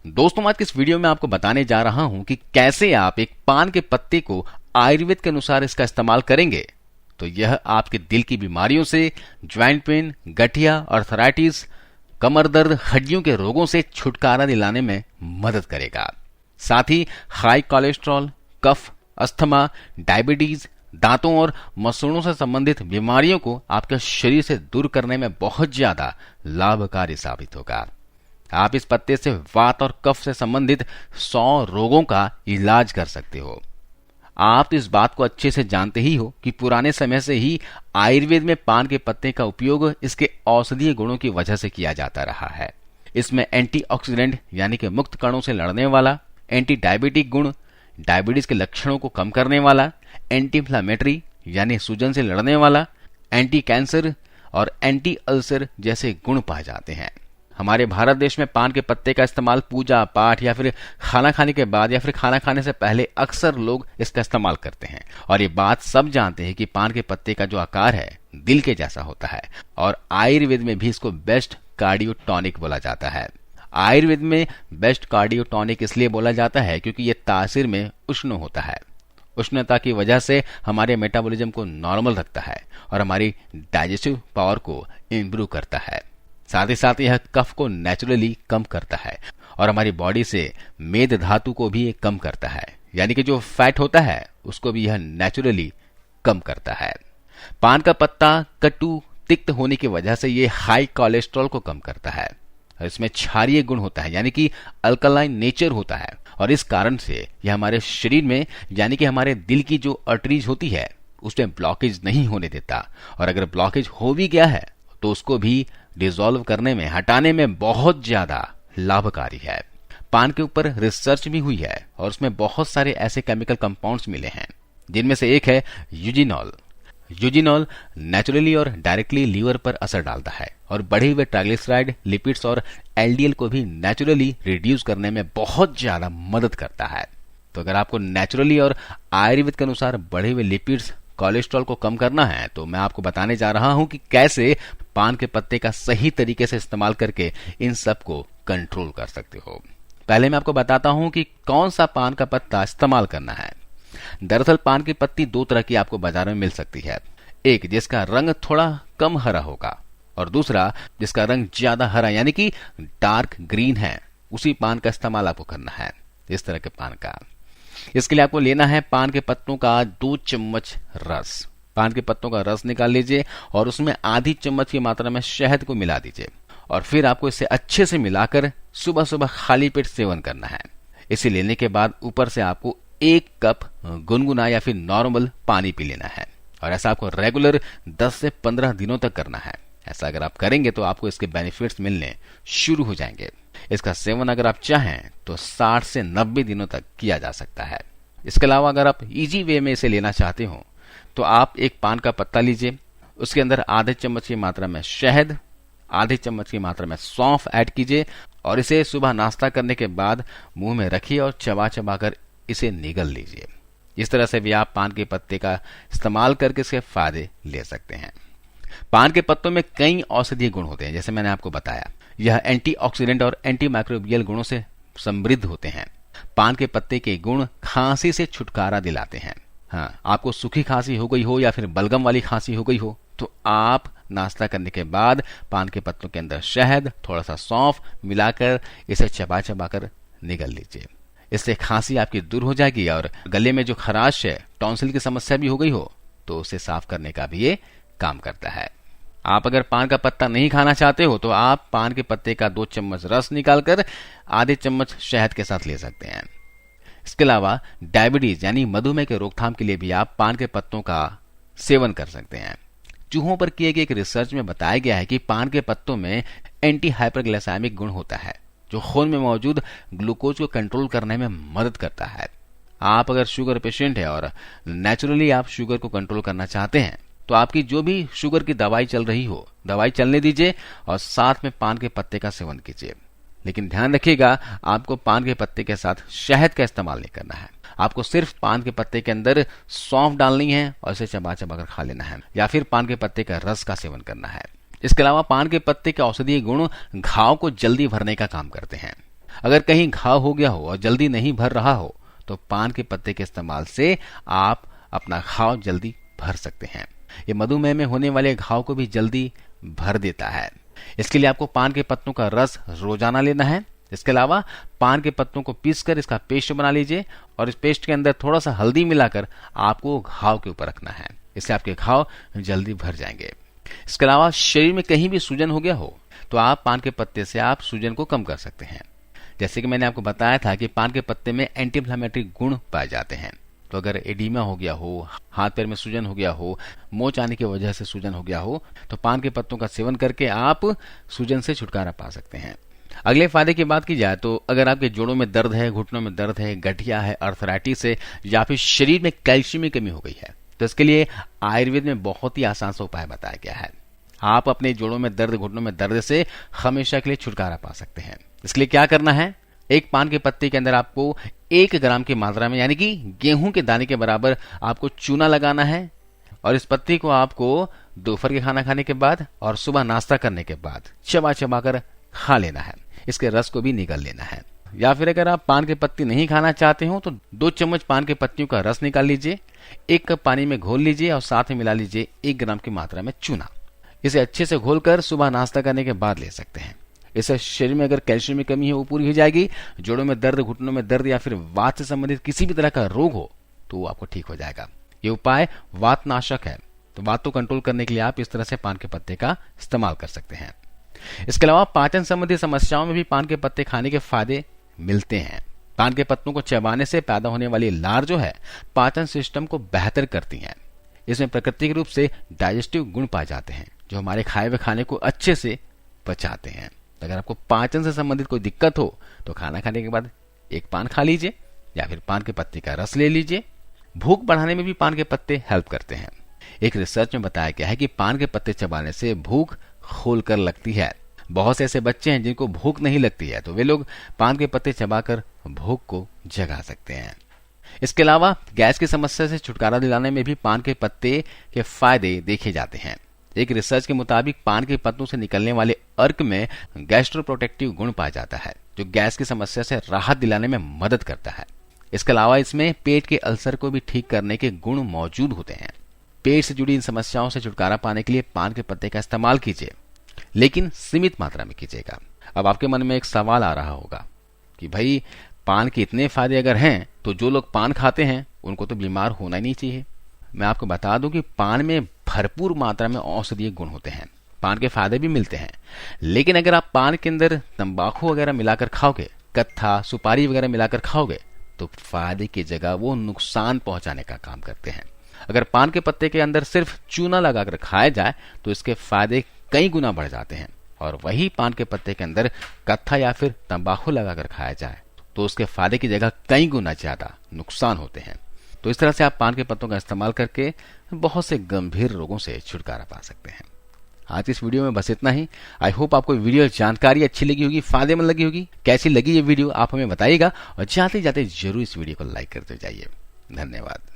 दोस्तों, आज की इस वीडियो में आपको बताने जा रहा हूं कि कैसे आप एक पान के पत्ते को आयुर्वेद के अनुसार इसका इस्तेमाल करेंगे तो यह आपके दिल की बीमारियों से, ज्वाइंट पेन, गठिया, आर्थराइटिस, कमर दर्द, हड्डियों के रोगों से छुटकारा दिलाने में मदद करेगा। साथ ही हाई कोलेस्ट्रॉल, कफ, अस्थमा, डायबिटीज, दांतों और मसूड़ों से संबंधित बीमारियों को आपके शरीर से दूर करने में बहुत ज्यादा लाभकारी साबित होगा। आप इस पत्ते से वात और कफ से संबंधित 100 रोगों का इलाज कर सकते हो। आप इस बात को अच्छे से जानते ही हो कि पुराने समय से ही आयुर्वेद में पान के पत्ते का उपयोग इसके औषधीय गुणों की वजह से किया जाता रहा है। इसमें एंटीऑक्सीडेंट यानी कि मुक्त कणों से लड़ने वाला, एंटी डायबिटिक गुण, डायबिटीज के लक्षणों को कम करने वाला, एंटी इंफ्लेमेटरी यानी सूजन से लड़ने वाला, एंटी कैंसर और एंटी अल्सर जैसे गुण पाए जाते हैं। हमारे भारत देश में पान के पत्ते का इस्तेमाल पूजा पाठ या फिर खाना खाने के बाद या फिर खाना खाने से पहले अक्सर लोग इसका इस्तेमाल करते हैं। और ये बात सब जानते हैं कि पान के पत्ते का जो आकार है दिल के जैसा होता है और आयुर्वेद में भी इसको बेस्ट कार्डियो टॉनिक बोला जाता है। आयुर्वेद में बेस्ट कार्डियो टॉनिक इसलिए बोला जाता है क्योंकि ये तासीर में उष्ण होता है। उष्णता की वजह से हमारे मेटाबॉलिज्म को नॉर्मल रखता है और हमारी डाइजेस्टिव पावर को इम्प्रूव करता है। साथ ही साथ यह कफ को नेचुरली कम करता है और हमारी बॉडी से मेद धातु को भी कम करता है, यानी कि जो फैट होता है उसको भी यह नेचुरली कम करता है। पान का पत्ता कटु तिक्त होने की वजह से यह हाई कोलेस्ट्रॉल को कम करता है और इसमें क्षारीय गुण होता है, यानी कि अल्कलाइन नेचर होता है और इस कारण से यह हमारे शरीर में यानी कि हमारे दिल की जो आर्टरीज होती है उसमें ब्लॉकेज नहीं होने देता और अगर ब्लॉकेज हो भी गया है तो उसको भी डिसॉल्व करने में, हटाने में बहुत ज्यादा लाभकारी है। पान के ऊपर रिसर्च भी हुई है और उसमें बहुत सारे ऐसे केमिकल कंपाउंड्स मिले हैं जिनमें से एक है यूजिनॉल। यूजिनॉल नेचुरली और डायरेक्टली लीवर पर असर डालता है और बढ़े हुए ट्राइग्लिसराइड, लिपिड्स और एलडीएल को भी नेचुरली रिड्यूस करने में बहुत ज्यादा मदद करता है। तो अगर आपको नेचुरली और आयुर्वेद के अनुसार बढ़े हुए लिपिड्स, कोलेस्ट्रॉल को कम करना है तो मैं आपको बताने जा रहा हूं कि कैसे पान के पत्ते का सही तरीके से इस्तेमाल करके इन सब को कंट्रोल कर सकते हो। पहले मैं आपको बताता हूं कि कौन सा पान का पत्ता इस्तेमाल करना है। दरअसल पान की पत्ती दो तरह की आपको बाजार में मिल सकती है। एक जिसका रंग थोड़ा कम हरा होगा और दूसरा जिसका रंग ज्यादा हरा यानी कि डार्क ग्रीन है, उसी पान का इस्तेमाल आपको करना है। इस तरह के पान का इसके लिए आपको लेना है पान के पत्तों का 2 चम्मच रस। पान के पत्तों का रस निकाल लीजिए और उसमें आधी चम्मच की मात्रा में शहद को मिला दीजिए और फिर आपको इसे अच्छे से मिलाकर सुबह सुबह खाली पेट सेवन करना है। इसे लेने के बाद ऊपर से आपको 1 कप गुनगुना या फिर नॉर्मल पानी पी लेना है और ऐसा आपको रेगुलर 10 से 15 दिनों तक करना है। ऐसा अगर आप करेंगे तो आपको इसके बेनिफिट्स मिलने शुरू हो जाएंगे। इसका सेवन अगर आप चाहें तो 60 से 90 दिनों तक किया जा सकता है। इसके अलावा अगर आप इजी वे में इसे लेना चाहते हो तो आप एक पान का पत्ता लीजिए, उसके अंदर आधे चम्मच की मात्रा में शहद, आधे चम्मच की मात्रा में सौंफ ऐड कीजिए और इसे सुबह नाश्ता करने के बाद मुंह में रखिए और चबा चबा कर इसे निगल लीजिए। इस तरह से भी आप पान के पत्ते का इस्तेमाल करके इसके फायदे ले सकते हैं। पान के पत्तों में कई औषधीय गुण होते हैं, जैसे मैंने आपको बताया। यह एंटीऑक्सीडेंट और एंटी माइक्रोबियल गुणों से समृद्ध होते हैं। पान के पत्ते के गुण खांसी से छुटकारा दिलाते हैं। हाँ, आपको सूखी खांसी हो गई हो या फिर बलगम वाली खांसी हो गई हो तो आप नाश्ता करने के बाद पान के पत्तों के अंदर शहद, थोड़ा सा सौंफ मिलाकर इसे चबा चबा कर निगल लीजिए। इससे खांसी आपकी दूर हो जाएगी और गले में जो खराश है, टॉन्सिल की समस्या भी हो गई हो तो उसे साफ करने का भी ये काम करता है। आप अगर पान का पत्ता नहीं खाना चाहते हो तो आप पान के पत्ते का 2 चम्मच रस निकालकर आधे चम्मच शहद के साथ ले सकते हैं। इसके अलावा डायबिटीज यानी मधुमेह के रोकथाम के लिए भी आप पान के पत्तों का सेवन कर सकते हैं। चूहों पर किए गए एक रिसर्च में बताया गया है कि पान के पत्तों में एंटी हाइपरग्लाइसेमिक गुण होता है जो खून में मौजूद ग्लूकोज को कंट्रोल करने में मदद करता है। आप अगर शुगर पेशेंट है और नेचुरली आप शुगर को कंट्रोल करना चाहते हैं तो आपकी जो भी शुगर की दवाई चल रही हो, दवाई चलने दीजिए और साथ में पान के पत्ते का सेवन कीजिए। लेकिन ध्यान रखिएगा, आपको पान के पत्ते के साथ शहद का इस्तेमाल नहीं करना है। आपको सिर्फ पान के पत्ते के अंदर सौंफ डालनी है और इसे चबा चबा कर खा लेना है या फिर पान के पत्ते का रस का सेवन करना है। इसके अलावा पान के पत्ते के औषधीय गुण घाव को जल्दी भरने का काम करते हैं। अगर कहीं घाव हो गया हो और जल्दी नहीं भर रहा हो तो पान के पत्ते के इस्तेमाल से आप अपना घाव जल्दी भर सकते हैं। ये मधुमेह में होने वाले घाव को भी जल्दी भर देता है। इसके लिए आपको पान के पत्तों का रस रोजाना लेना है। इसके अलावा पान के पत्तों को पीसकर इसका पेस्ट बना लीजिए और इस पेस्ट के अंदर थोड़ा सा हल्दी मिलाकर आपको घाव के ऊपर रखना है। इससे आपके घाव जल्दी भर जाएंगे। इसके अलावा शरीर में कहीं भी सूजन हो गया हो तो आप पान के पत्ते से आप सूजन को कम कर सकते हैं। जैसे कि मैंने आपको बताया था कि पान के पत्ते में एंटी इन्फ्लेमेटरी गुण पाए जाते हैं। तो अगर एडीमा हो गया हो, हाथ पैर में सूजन हो गया हो, मोच आने की वजह से सूजन हो गया हो तो पान के पत्तों का सेवन करके आप सूजन से छुटकारा पा सकते हैं। अगले फायदे की बात की जाए तो अगर आपके जोड़ों में दर्द है, घुटनों में दर्द है, गठिया है, अर्थराइटिस है या फिर शरीर में कैल्शियम की कमी हो गई है तो इसके लिए आयुर्वेद में बहुत ही आसान सा उपाय बताया गया है। आप अपने जोड़ों में दर्द, घुटनों में दर्द से हमेशा के लिए छुटकारा पा सकते हैं। इसके लिए क्या करना है, एक पान के पत्ते के अंदर आपको 1 ग्राम की मात्रा में यानी कि गेहूं के दाने के बराबर आपको चूना लगाना है और इस पत्ती को आपको दोपहर के खाना खाने के बाद और सुबह नाश्ता करने के बाद चबा चबा कर खा लेना है। इसके रस को भी निकाल लेना है। या फिर अगर आप पान के पत्ती नहीं खाना चाहते हो तो 2 चम्मच पान के पत्तियों का रस निकाल लीजिए, 1 कप पानी में घोल लीजिए और साथ में मिला लीजिए 1 ग्राम की मात्रा में चूना। इसे अच्छे से घोलकर सुबह नाश्ता करने के बाद ले सकते हैं। इससे शरीर में अगर कैल्शियम की कमी है वो पूरी हो जाएगी। जोड़ों में दर्द, घुटनों में दर्द या फिर वात से संबंधित किसी भी तरह का रोग हो तो वो आपको ठीक हो जाएगा। ये उपाय वात नाशक है तो वात को कंट्रोल करने के लिए आप इस तरह से पान के पत्ते का इस्तेमाल कर सकते हैं। इसके अलावा पाचन संबंधी समस्याओं में भी पान के पत्ते खाने के फायदे मिलते हैं। पान के पत्तों को चबाने से पैदा होने वाली लार जो है पाचन सिस्टम को बेहतर करती है। इसमें प्राकृतिक रूप से डाइजेस्टिव गुण पाए जाते हैं जो हमारे खाए हुए खाने को अच्छे से पचाते हैं। अगर आपको पाचन से संबंधित कोई दिक्कत हो तो खाना खाने के बाद 1 पान खा लीजिए या फिर पान के पत्ते का रस ले लीजिए। भूख बढ़ाने में भी पान के पत्ते हेल्प करते हैं। एक रिसर्च में बताया गया है कि पान के पत्ते चबाने से भूख खोलकर लगती है। बहुत से ऐसे बच्चे हैं जिनको भूख नहीं लगती है तो वे लोग पान के पत्ते चबाकर भूख को जगा सकते हैं। इसके अलावा गैस की समस्या से छुटकारा दिलाने में भी पान के पत्ते के फायदे देखे जाते हैं। एक रिसर्च के मुताबिक पान के पत्तों से निकलने वाले अर्क में गैस्ट्रोप्रोटेक्टिव गुण पाया जाता है जो गैस की समस्या से राहत दिलाने में मदद करता है। इसके अलावा इसमें पेट के अल्सर को भी ठीक करने के गुण मौजूद होते हैं। पेट से जुड़ी इन समस्याओं से छुटकारा पाने के लिए पान के पत्ते का इस्तेमाल कीजिए, लेकिन सीमित मात्रा में कीजिएगा। अब आपके मन में एक सवाल आ रहा होगा कि भाई पान के इतने फायदे अगर हैं तो जो लोग पान खाते हैं उनको तो बीमार होना ही नहीं चाहिए। मैं आपको बता दूं कि पान में भरपूर मात्रा में औषधीय गुण होते हैं, पान के फायदे भी मिलते हैं। लेकिन अगर आप पान के अंदर तंबाकू वगैरह मिलाकर खाओगे, कत्था, सुपारी वगैरह मिलाकर खाओगे तो फायदे की जगह वो नुकसान पहुंचाने का काम करते हैं। अगर पान के पत्ते के अंदर सिर्फ चूना लगाकर खाया जाए तो इसके फायदे कई गुना बढ़ जाते हैं और वही पान के पत्ते के अंदर कत्था या फिर तंबाकू लगाकर खाया जाए तो उसके फायदे की जगह कई गुना ज्यादा नुकसान होते हैं। तो इस तरह से आप पान के पत्तों का इस्तेमाल करके बहुत से गंभीर रोगों से छुटकारा पा सकते हैं। आज इस वीडियो में बस इतना ही। आई होप आपको वीडियो जानकारी अच्छी लगी होगी, फायदेमंद लगी होगी। कैसी लगी ये वीडियो आप हमें बताइएगा और जाते जाते जरूर इस वीडियो को लाइक करते जाइए। धन्यवाद।